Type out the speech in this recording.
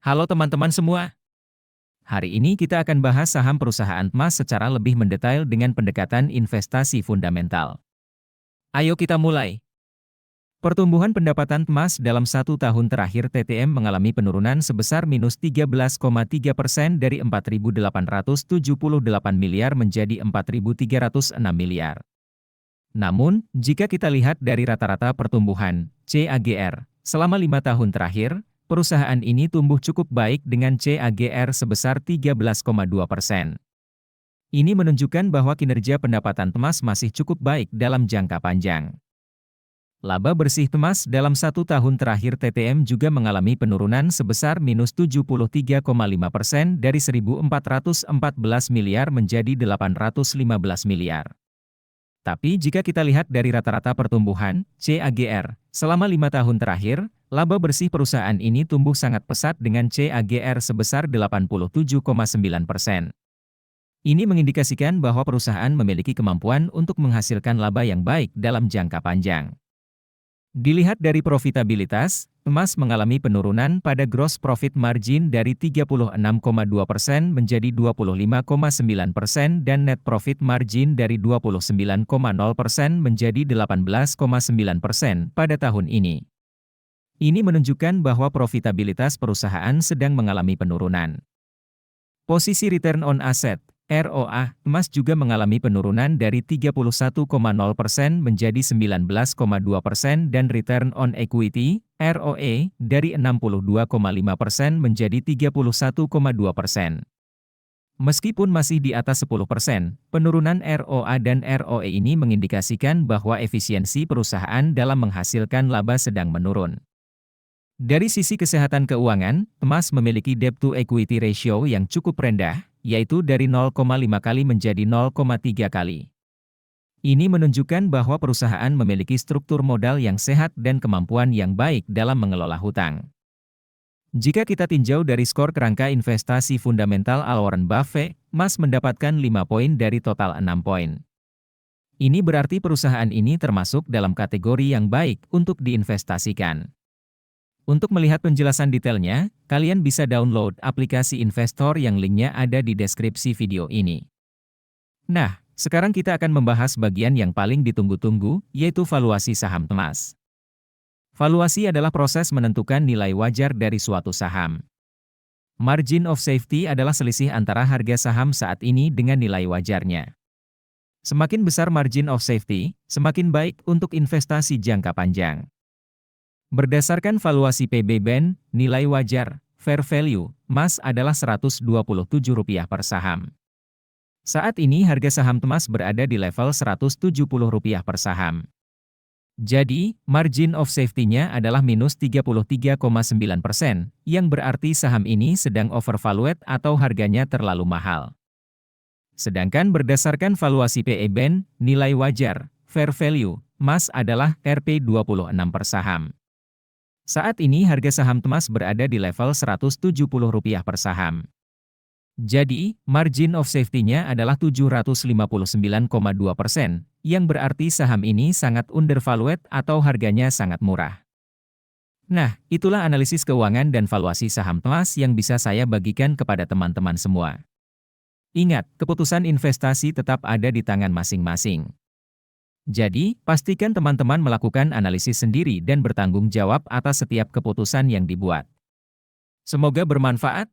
Halo teman-teman semua. Hari ini kita akan bahas saham perusahaan emas secara lebih mendetail dengan pendekatan investasi fundamental. Ayo kita mulai. Pertumbuhan pendapatan emas dalam 1 tahun terakhir TTM mengalami penurunan sebesar minus 13,3% dari 4.878 miliar menjadi 4.306 miliar. Namun, jika kita lihat dari rata-rata pertumbuhan, CAGR, selama 5 tahun terakhir, perusahaan ini tumbuh cukup baik dengan CAGR sebesar 13,2%. Ini menunjukkan bahwa kinerja pendapatan emas masih cukup baik dalam jangka panjang. Laba bersih emas dalam 1 tahun terakhir TTM juga mengalami penurunan sebesar minus 73,5% dari 1.414 miliar menjadi 815 miliar. Tapi jika kita lihat dari rata-rata pertumbuhan, CAGR, selama 5 tahun terakhir, laba bersih perusahaan ini tumbuh sangat pesat dengan CAGR sebesar 87,9%. Ini mengindikasikan bahwa perusahaan memiliki kemampuan untuk menghasilkan laba yang baik dalam jangka panjang. Dilihat dari profitabilitas, emas mengalami penurunan pada gross profit margin dari 36,2% menjadi 25,9% dan net profit margin dari 29,0% menjadi 18,9% pada tahun ini. Ini menunjukkan bahwa profitabilitas perusahaan sedang mengalami penurunan. Posisi return on asset (ROA) emas juga mengalami penurunan dari 31,0% menjadi 19,2% dan return on equity (ROE) dari 62,5% menjadi 31,2%. Meskipun masih di atas 10%, penurunan ROA dan ROE ini mengindikasikan bahwa efisiensi perusahaan dalam menghasilkan laba sedang menurun. Dari sisi kesehatan keuangan, emas memiliki debt-to-equity ratio yang cukup rendah, yaitu dari 0,5 kali menjadi 0,3 kali. Ini menunjukkan bahwa perusahaan memiliki struktur modal yang sehat dan kemampuan yang baik dalam mengelola hutang. Jika kita tinjau dari skor kerangka investasi fundamental Warren Buffett, emas mendapatkan 5 poin dari total 6 poin. Ini berarti perusahaan ini termasuk dalam kategori yang baik untuk diinvestasikan. Untuk melihat penjelasan detailnya, kalian bisa download aplikasi investor yang linknya ada di deskripsi video ini. Nah, sekarang kita akan membahas bagian yang paling ditunggu-tunggu, yaitu valuasi saham emas. Valuasi adalah proses menentukan nilai wajar dari suatu saham. Margin of safety adalah selisih antara harga saham saat ini dengan nilai wajarnya. Semakin besar margin of safety, semakin baik untuk investasi jangka panjang. Berdasarkan valuasi PB Ben, nilai wajar, fair value, emas adalah Rp127 per saham. Saat ini harga saham emas berada di level Rp170 per saham. Jadi, margin of safety-nya adalah minus 33,9%, yang berarti saham ini sedang overvalued atau harganya terlalu mahal. Sedangkan berdasarkan valuasi PE Ben, nilai wajar, fair value, emas adalah Rp26 per saham. Saat ini harga saham emas berada di level Rp170 per saham. Jadi, margin of safety-nya adalah 759,2%, yang berarti saham ini sangat undervalued atau harganya sangat murah. Nah, itulah analisis keuangan dan valuasi saham emas yang bisa saya bagikan kepada teman-teman semua. Ingat, keputusan investasi tetap ada di tangan masing-masing. Jadi, pastikan teman-teman melakukan analisis sendiri dan bertanggung jawab atas setiap keputusan yang dibuat. Semoga bermanfaat.